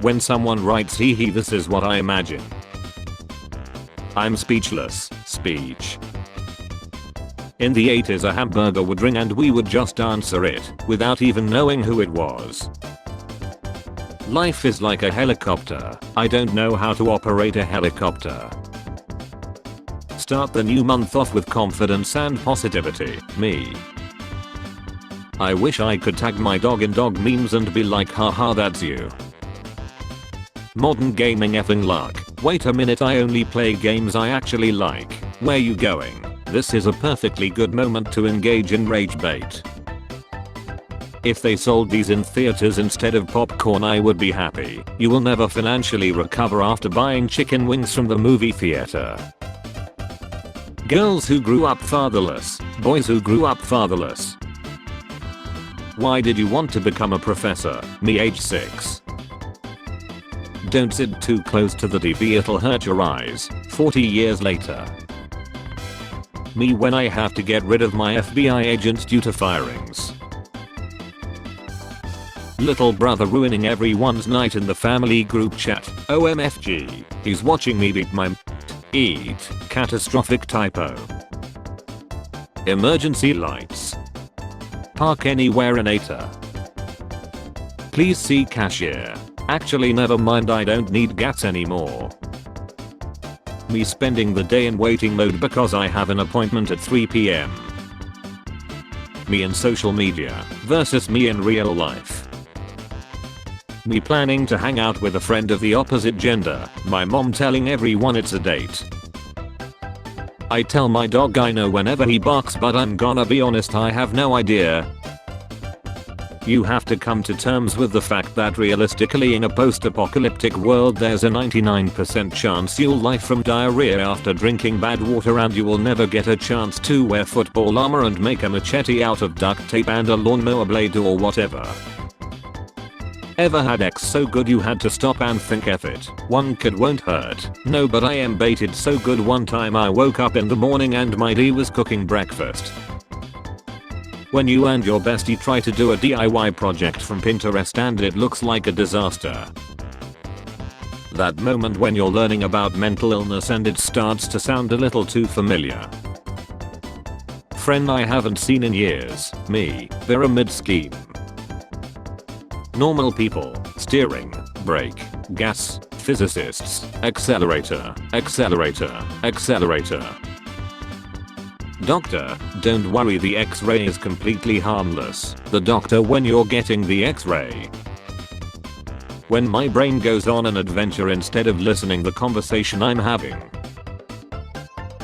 When someone writes hee hee, this is what I imagine. I'm speechless. Speech. In the 80s a hamburger would ring and we would just answer it without even knowing who it was. Life is like a helicopter. I don't know how to operate a helicopter. Start the new month off with confidence and positivity. Me. I wish I could tag my dog in dog memes and be like, haha, that's you. Modern gaming effing luck. Wait a minute, I only play games I actually like. Where you going? This is a perfectly good moment to engage in rage bait. If they sold these in theaters instead of popcorn, I would be happy. You will never financially recover after buying chicken wings from the movie theater. Girls who grew up fatherless. Boys who grew up fatherless. Why did you want to become a professor? Me, age 6. Don't sit too close to the TV, it'll hurt your eyes. 40 years later. Me, when I have to get rid of my FBI agents due to firings. Little brother ruining everyone's night in the family group chat. OMFG. He's watching me beat my eat. Catastrophic typo. Emergency lights. Park anywhere inator. Please see cashier. Actually never mind, I don't need gas anymore. Me spending the day in waiting mode because I have an appointment at 3 PM. Me in social media versus me in real life. Me planning to hang out with a friend of the opposite gender. My mom telling everyone it's a date. I tell my dog I know whenever he barks, but I'm gonna be honest, I have no idea. You have to come to terms with the fact that realistically in a post-apocalyptic world there's a 99% chance you'll die from diarrhea after drinking bad water, and you will never get a chance to wear football armor and make a machete out of duct tape and a lawnmower blade or whatever. Ever had X so good you had to stop and think, F it, one kid won't hurt? No, but I am baited so good one time I woke up in the morning and my D was cooking breakfast. When you and your bestie try to do a DIY project from Pinterest and it looks like a disaster. That moment when you're learning about mental illness and it starts to sound a little too familiar. Friend I haven't seen in years. Me. Pyramid scheme. Normal people. Steering. Brake. Gas. Physicists. Accelerator. Accelerator. Accelerator. Doctor, don't worry, the X-ray is completely harmless. The doctor when you're getting the X-ray. When my brain goes on an adventure instead of listening the conversation I'm having.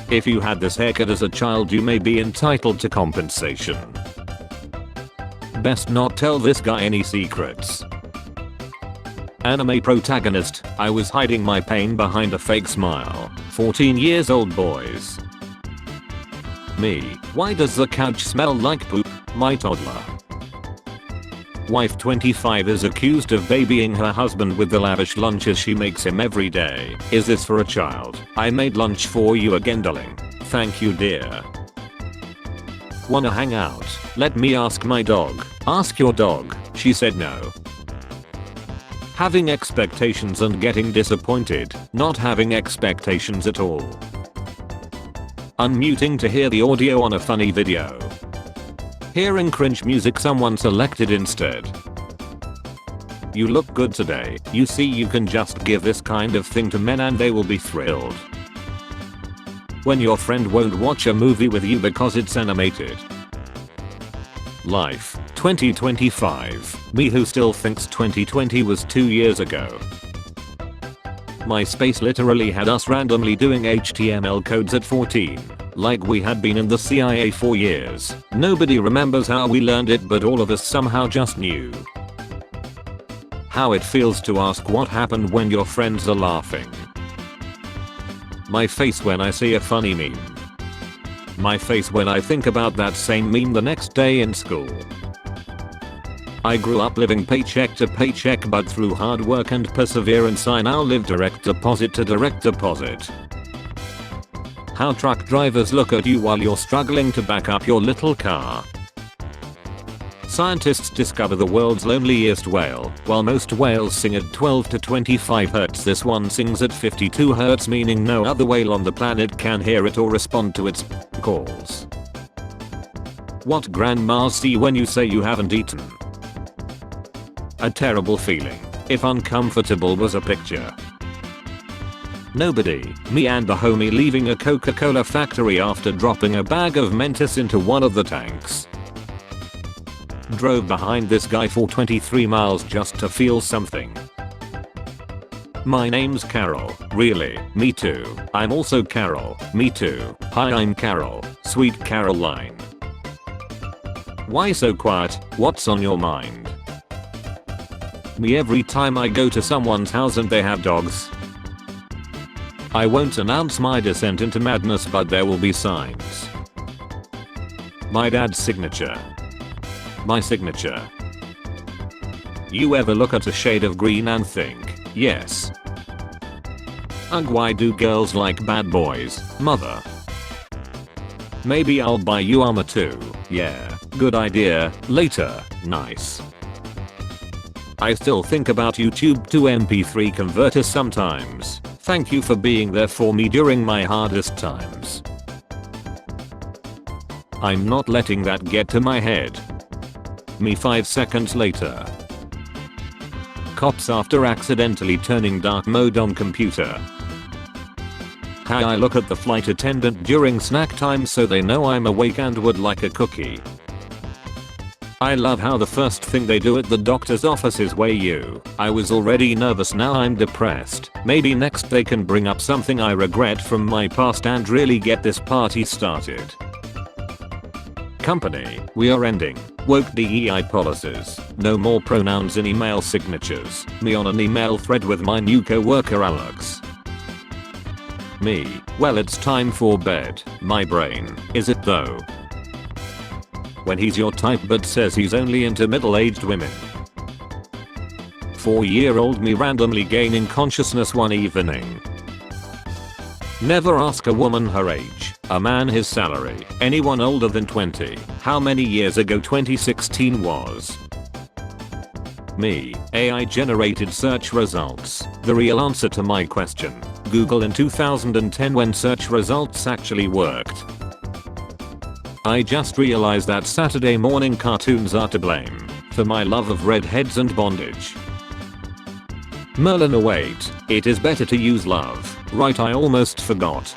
If you had this haircut as a child you may be entitled to compensation. Best not tell this guy any secrets. Anime protagonist, I was hiding my pain behind a fake smile. 14 years old boys. Me, why does the couch smell like poop? My toddler. Wife 25 is accused of babying her husband with the lavish lunches she makes him every day. Is this for a child? I made lunch for you again, darling. Thank you, dear. Wanna hang out? Let me ask my dog. Ask your dog. She said no. Having expectations and getting disappointed. Not having expectations at all. Unmuting to hear the audio on a funny video. Hearing cringe music someone selected instead. You look good today. You see, you can just give this kind of thing to men and they will be thrilled. When your friend won't watch a movie with you because it's animated. Life 2025. Me who still thinks 2020 was 2 years ago. MySpace literally had us randomly doing HTML codes at 14. Like we had been in the CIA for years. Nobody remembers how we learned it, but all of us somehow just knew. How it feels to ask what happened when your friends are laughing. My face when I see a funny meme. My face when I think about that same meme the next day in school. I grew up living paycheck to paycheck, but through hard work and perseverance I now live direct deposit to direct deposit. How truck drivers look at you while you're struggling to back up your little car. Scientists discover the world's loneliest whale. While most whales sing at 12 to 25 Hz, this one sings at 52 Hz, meaning no other whale on the planet can hear it or respond to its calls. What grandmas see when you say you haven't eaten? A terrible feeling. If uncomfortable was a picture. Nobody, me and a homie leaving a Coca-Cola factory after dropping a bag of Mentos into one of the tanks. Drove behind this guy for 23 miles just to feel something. My name's Carol. Really? Me too. I'm also Carol. Me too. Hi, I'm Carol. Sweet Caroline. Why so quiet? What's on your mind? Me every time I go to someone's house and they have dogs. I won't announce my descent into madness, but there will be signs. My dad's signature. My signature. You ever look at a shade of green and think, yes. Ugh, why do girls like bad boys, mother? Maybe I'll buy you armor too. Yeah, good idea. Later. Nice. I still think about YouTube to MP3 converter sometimes. Thank you for being there for me during my hardest times. I'm not letting that get to my head. Me 5 seconds later. Cops after accidentally turning dark mode on computer. How I look at the flight attendant during snack time so they know I'm awake and would like a cookie. I love how the first thing they do at the doctor's office is weigh you. I was already nervous, now I'm depressed. Maybe next they can bring up something I regret from my past and really get this party started. Company, we are ending woke DEI policies. No more pronouns in email signatures. Me on an email thread with my new co-worker Alex. Me, well, it's time for bed. My brain, is it though? When he's your type but says he's only into middle-aged women. 4-year-old me randomly gaining consciousness one evening. Never ask a woman her age, a man his salary, anyone older than 20, how many years ago 2016 was. Me, AI generated search results, the real answer to my question. Google in 2010 when search results actually worked. I just realized that Saturday morning cartoons are to blame for my love of redheads and bondage. Merlin, oh wait, it is better to use love, right? I almost forgot.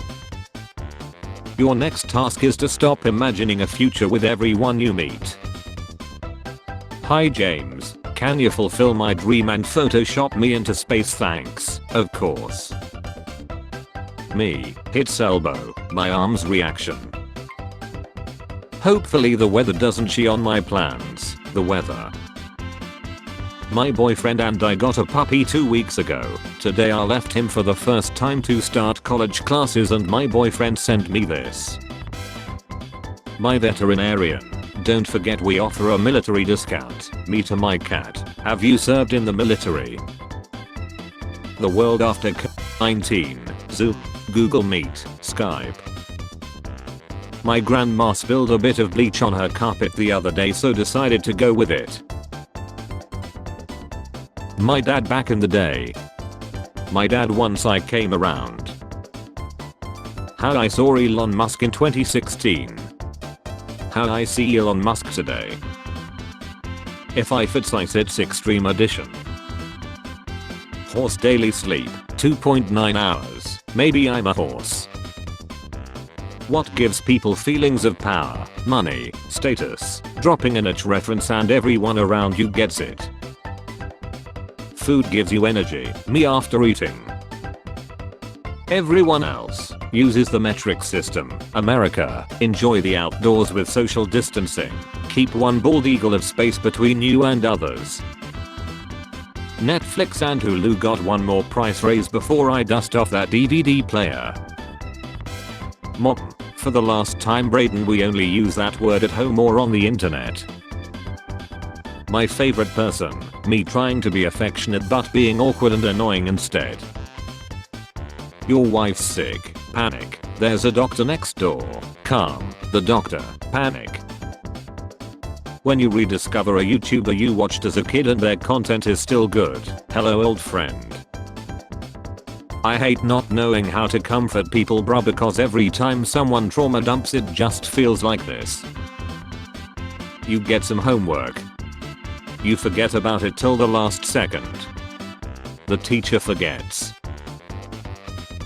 Your next task is to stop imagining a future with everyone you meet. Hi James, can you fulfill my dream and Photoshop me into space? Thanks, of course. Me, hits elbow, my arm's reaction. Hopefully the weather doesn't cheat on my plans. The weather. My boyfriend and I got a puppy 2 weeks ago. Today I left him for the first time to start college classes and my boyfriend sent me this. My veterinarian. Don't forget we offer a military discount. Me to my cat. Have you served in the military? The world after COVID-19. Zoom. Google Meet. Skype. My grandma spilled a bit of bleach on her carpet the other day, so decided to go with it. My dad back in the day. My dad once I came around. How I saw Elon Musk in 2016. How I see Elon Musk today. If I fit size it's extreme edition. Horse daily sleep, 2.9 hours. Maybe I'm a horse. What gives people feelings of power, money, status? Dropping an H reference and everyone around you gets it. Food gives you energy, me after eating. Everyone else uses the metric system. America, enjoy the outdoors with social distancing. Keep one bald eagle of space between you and others. Netflix and Hulu got one more price raise before I dust off that DVD player. Mom, for the last time Brayden, we only use that word at home or on the internet. My favorite person, me trying to be affectionate but being awkward and annoying instead. Your wife's sick, panic, there's a doctor next door, calm, the doctor, panic. When you rediscover a YouTuber you watched as a kid and their content is still good. Hello old friend. I hate not knowing how to comfort people bruh, because every time someone trauma dumps it just feels like this. You get some homework. You forget about it till the last second. The teacher forgets.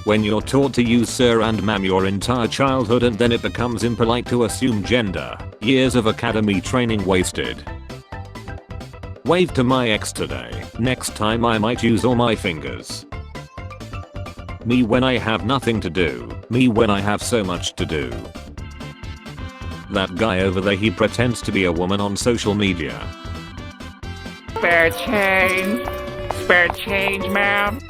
When you're taught to use sir and ma'am your entire childhood and then it becomes impolite to assume gender, years of academy training wasted. Wave to my ex today, next time I might use all my fingers. Me when I have nothing to do, me when I have so much to do. That guy over there, he pretends to be a woman on social media. Spare change, ma'am.